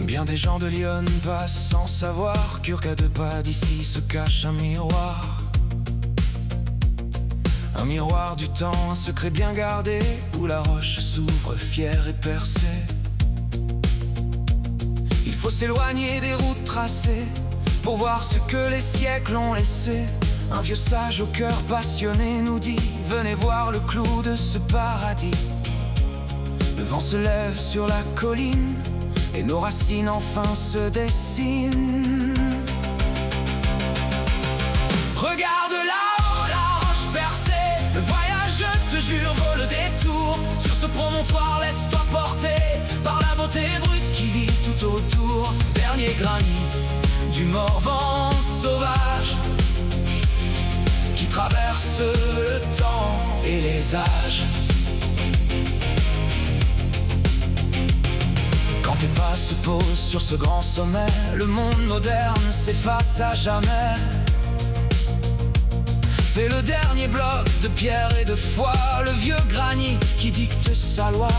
Bien des gens de Lyon passent sans savoir qu'à 2 pas d'ici se cache un miroir. Un miroir du temps, un secret bien gardé, où la roche s'ouvre fière et percée. Il faut s'éloigner des routes tracées pour voir ce que les siècles ont laissé. Un vieux sage au cœur passionné nous dit: venez voir le clou de ce paradis. Le vent se lève sur la colline et nos racines enfin se dessinent. Regarde là-haut, la roche percée, le voyage, je te jure, vaut le détour. Sur ce promontoire, laisse-toi porter par la beauté brute qui vit tout autour. Dernier granit du Morvan sauvage qui traverse le temps et les âges. Quand tes pas se posent sur ce grand sommet, le monde moderne s'efface à jamais. C'est le dernier bloc de pierre et de foi, le vieux granit qui dicte sa loi.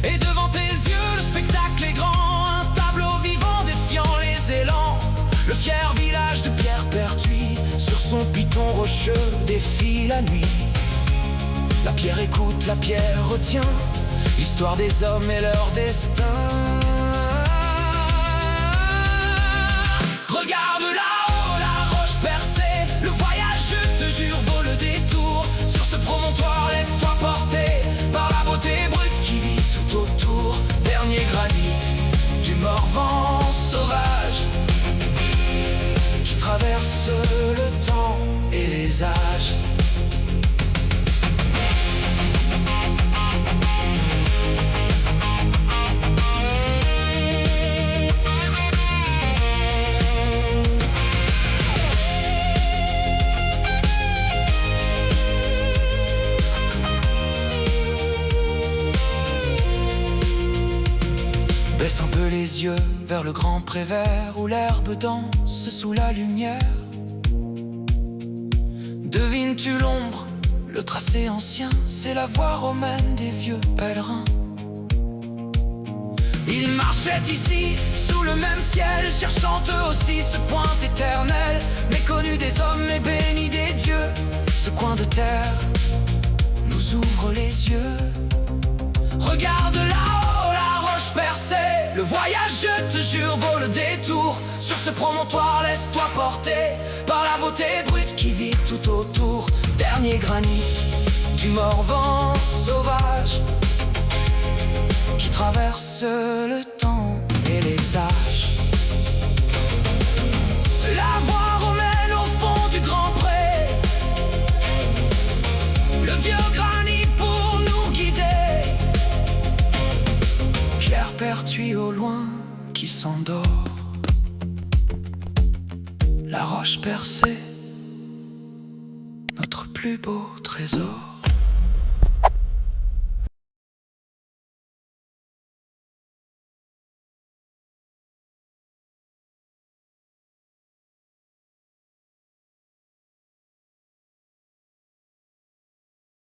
Et devant tes yeux, le spectacle est grand, un tableau vivant défiant les élans. Le fier village de Pierrepertuis, sur son piton rocheux, défie la nuit. La pierre écoute, la pierre retient l'histoire des hommes et leur destin. Regarde là-haut, la roche percée, le voyage, je te jure, vaut le détour. Sur ce promontoire, laisse-toi porter par la beauté brute qui vit tout autour. Dernier granit du Morvan sauvage qui traverse le temps et les âges. Baisse un peu les yeux vers le grand pré vert où l'herbe danse sous la lumière. Devines-tu l'ombre, le tracé ancien, c'est la voie romaine des vieux pèlerins. Ils marchaient ici, sous le même ciel, cherchant eux aussi ce point éternel. Méconnu des hommes et béni des dieux, ce coin de terre nous ouvre les yeux. Regarde là-haut, la roche percée, le voyage, je te jure, vaut le détour. Sur ce promontoire, laisse-toi porter par la beauté brute qui vit tout autour. Dernier granit du Morvan sauvage qui traverse le temps et les âges. La voie romaine au fond du grand pré, le vieux granit pour nous guider. Pierrepertuis au loin qui s'endort, la roche percée, notre plus beau trésor.